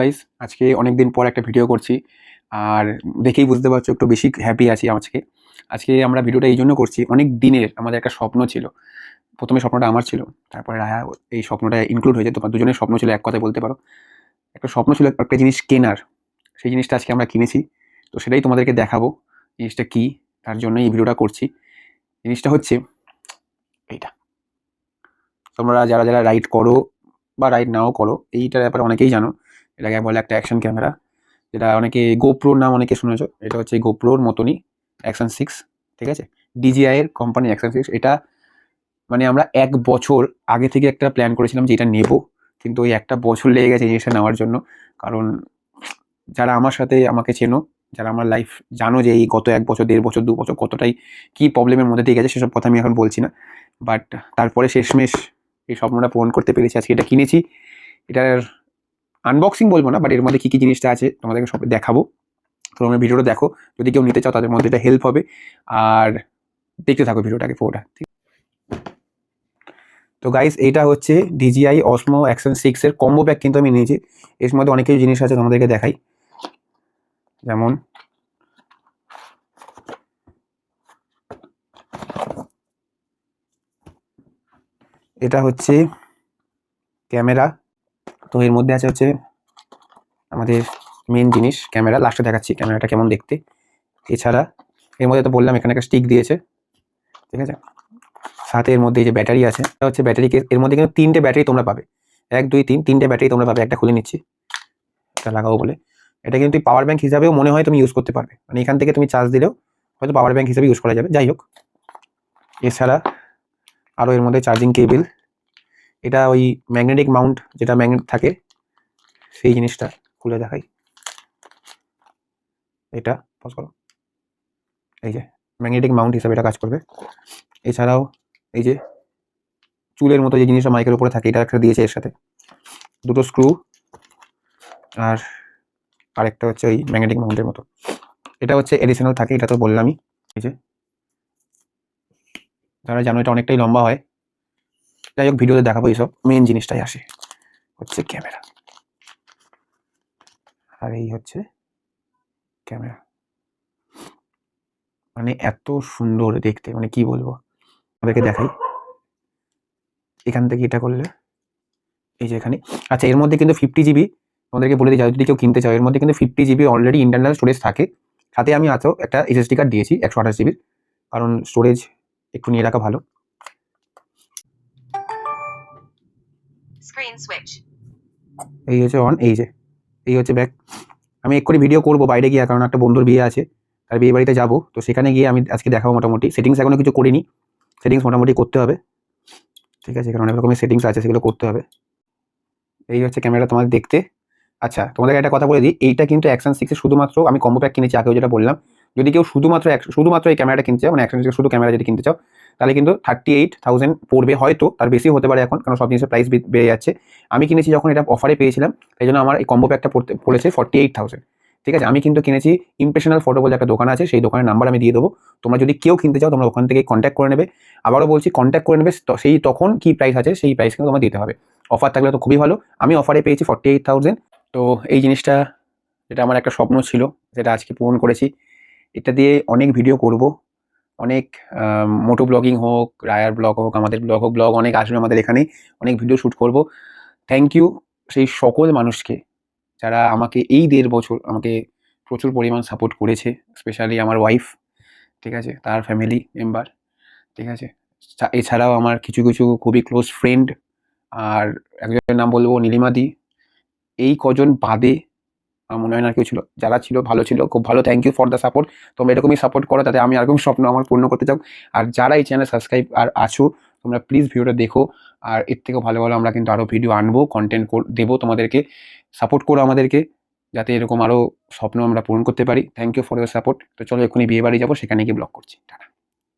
Guys আজকে অনেক দিন পর একটা ভিডিও করছি আর দেখেই বুঝতে পারছো একটু বেশি হ্যাপি আছি আজকে। আজকে আমরা ভিডিওটা এই জন্য করছি, অনেক দিনের আমাদের একটা স্বপ্ন ছিল। প্রথমে স্বপ্নটা আমার ছিল, তারপরে রায়া এই স্বপ্নটা ইনক্লুড হয়েছে। তোমার দুজনের স্বপ্ন ছিল, এক কথায় বলতে পারো। একটা স্বপ্ন ছিল একটা জিনিস কেনার, সেই জিনিসটা আজকে আমরা কিনেছি। তো সেটাই তোমাদেরকে দেখাবো জিনিসটা কি, তার জন্যই এই ভিডিওটা করছি। জিনিসটা হচ্ছে এইটা। তোমরা যারা যারা রাইড করো বা রাইড নাও করো, এইটার ব্যাপারে অনেকেই জানো। এটাকে বলে একটা অ্যাকশন ক্যামেরা, যেটা অনেকে গোপ্রোর নাম অনেকে শুনেছো। এটা হচ্ছে গোপ্রোর মতনই অ্যাকশন 6, ঠিক আছে। ডিজিআই এর কোম্পানি অ্যাকশন 6। এটা মানে আমরা 1 বছর আগে থেকে একটা প্ল্যান করেছিলাম যে এটা নেব, কিন্তু ওই একটা বছর লেগে গেছে জিনিসটা নেওয়ার জন্য। কারণ যারা আমার সাথে আমাকে চেনো, যারা আমার লাইফ জানো যে এই গত 1 বছর 1.5 বছর 2 বছর কতটাই কি প্রবলেমের মধ্যে দিয়ে গেছে, সেসব কথা আমি এখন বলছি না। বাট তারপরে শেষমেশ এই স্বপ্নটা পূরণ করতে পেরেছি, আজকে এটা কিনেছি। এটার আনবক্সিং বলবো না, বাট এর মধ্যে কী কী জিনিসটা আছে তোমাদেরকে সব দেখাবো। তোমরা ভিডিওটা দেখো, যদি কেউ নিতে চাও তাদের মধ্যে এটা হেল্প হবে। আর দেখতে থাকো ভিডিওটাকে পুরোটা। তো গাইস, এইটা হচ্ছে DJI Osmo Action 6 এর কম্বো প্যাক কিন্তু আমি নিয়েছি। এর মধ্যে অনেক কিছু জিনিস আছে, তোমাদেরকে দেখাই। যেমন এটা হচ্ছে ক্যামেরা। তো এর মধ্যে আছে হচ্ছে আমাদের মেন জিনিস ক্যামেরা, লাস্টে দেখাচ্ছি ক্যামেরাটা কেমন দেখতে। এছাড়া এর মধ্যে তো বললাম এখানে একটা স্টিক দিয়েছে, ঠিক আছে। সাথে এর মধ্যে এই যে ব্যাটারি আছে, এটা হচ্ছে ব্যাটারি কেস। এর মধ্যে কিন্তু 3টে ব্যাটারি তোমরা পাবে, 1 2 3 3টে ব্যাটারি তোমরা পাবে। একটা খুলে নিচ্ছি, এটা লাগাবো বলে। এটা কিন্তু পাওয়ার ব্যাংক হিসাবেও মনে হয় তুমি ইউজ করতে পারবে, মানে এখান থেকে তুমি চার্জ দিলেও হয়তো পাওয়ার ব্যাংক হিসেবে ইউজ করা যাবে। যাই হোক, এছাড়া আরও এর মধ্যে চার্জিং কেবল। এটা ওই ম্যাগনেটিক মাউন্ট, যেটা ম্যাগনেট থাকে সেই জিনিসটা খুলে দেখাই। এটা পজ করো, এই যে ম্যাগনেটিক মাউন্ট হিসাবে এটা কাজ করবে। এছাড়াও এই যে চুলের মতো যে জিনিসটা মাইকের উপরে থাকে, এটা একটা দিয়েছে এর সাথে, 2টো স্ক্রু। আর আরেকটা হচ্ছে ওই ম্যাগনেটিক মাউন্টের মতো, এটা হচ্ছে এডিশনাল থাকে, এটা তো বললামই। এই যে যারা জানো এটা অনেকটাই লম্বা হয়। যাই হোক, ভিডিওতে দেখাবো। এইসব মেন জিনিসটাই আসে হচ্ছে ক্যামেরা, আর এই হচ্ছে ক্যামেরা। মানে এত সুন্দর দেখতে, মানে কি বলবো, আমাদেরকে দেখাই। এখান থেকে এটা করলে এই যে এখানে, আচ্ছা এর মধ্যে কিন্তু 50 GB, তোমাদেরকে বলে দিই যদি কেউ কিনতে চাও, এর মধ্যে কিন্তু 50 GB অলরেডি ইন্টারনাল স্টোরেজ থাকে। সাথে আমি আছো একটা SSD কার্ড দিয়েছি 128 GB, কারণ স্টোরেজ একটু নিয়ে রাখা ভালো। স্ক্রিন সুইচ, এই হচ্ছে অন। এই হচ্ছে ব্যাক। আমি এক্ষুনি ভিডিও করবো বাইরে গিয়ে, কারণ একটা বন্ধুর বিয়ে আছে, তার বিয়ে বাড়িতে যাবো। তো সেখানে গিয়ে আমি আজকে দেখাবো। মোটামুটি সেটিংস এখনো কিছু করিনি, সেটিংস মোটামুটি করতে হবে, ঠিক আছে। কারণ অনেক রকমের সেটিংস আছে, সেগুলো করতে হবে। এই হচ্ছে ক্যামেরা তোমাদের দেখতে। আচ্ছা, তোমাদের একটা কথা বলে দিই, এইটা কিন্তু অ্যাকশন 6 এর শুধুমাত্র আমি কম্বো প্যাক কিনেছি, আগেও যেটা বললাম। যদি কেউ শুধুমাত্র এই ক্যামেরাটা কিনতে চাও, মানে অ্যাকশন 6 এর শুধু ক্যামেরা যদি কিনতে চাও, তাহলে কিন্তু 38,000 পড়বে, হয়তো তার বেশি হতে পারে এখন, কারণ সব জিনিসের প্রাইস বেড়ে যাচ্ছে। আমি কিনেছি যখন এটা অফারে পেয়েছিলাম, তাই জন্য আমার এই কম্বো প্যাকটা পড়েছে 48,000, ঠিক আছে। আমি কিন্তু কিনেছি ইমপ্রেশনাল ফটো বলে একটা দোকান আছে, সেই দোকানের নাম্বার আমি দিয়ে দেবো। তোমরা যদি কেউ কিনতে চাও, তোমরা ওখান থেকে কন্ট্যাক্ট করে নেবে। আবারও বলছি, কন্ট্যাক্ট করে নেবে, সেই তখন কি প্রাইস আছে সেই প্রাইস কিন্তু তোমার দিতে হবে। অফার থাকলে তো খুবই ভালো। আমি অফারে পেয়েছি 48,000। তো এই জিনিসটা, যেটা আমার একটা স্বপ্ন ছিল, যেটা আজকে পূরণ করেছি। এটা দিয়ে অনেক ভিডিও করব, অনেক মোটো ব্লগিং হোক, রায়ার ব্লগ হোক, আমাদের ব্লগ হোক, ব্লগ অনেক আসবে আমাদের এখানে, অনেক ভিডিও শ্যুট করব। থ্যাংক ইউ সেই সকল মানুষকে যারা আমাকে এই 1.5 বছর আমাকে প্রচুর পরিমাণ সাপোর্ট করেছে, স্পেশালি আমার ওয়াইফ, ঠিক আছে, তার ফ্যামিলি মেম্বার, ঠিক আছে। এছাড়াও আমার কিছু কিছু খুবই ক্লোজ ফ্রেন্ড, আর একজনের নাম বলবো নীলিমাদি। এই কজন বাদে আমার মনে হয় না কেউ ছিল, যারা ছিল ভালো ছিল, খুব ভালো। Thank you for the support. তোমরা এরকমই সাপোর্ট করো, তাতে আমি এরকম স্বপ্ন আমার পূর্ণ করতে চাও। আর যারা এই চ্যানেল সাবস্ক্রাইব আর আছো, তোমরা প্লিজ ভিডিওটা দেখো। আর এর থেকেও ভালো ভালো আমরা কিন্তু আরও ভিডিও আনবো, কন্টেন্ট দেবো তোমাদেরকে। সাপোর্ট করো আমাদেরকে, যাতে এরকম আরও স্বপ্ন আমরা পূরণ করতে পারি। Thank you for your support. তো চলো এক্ষুনি বিয়ে বাড়ি যাবো, সেখানে গিয়ে ব্লগ করছি। টাটা।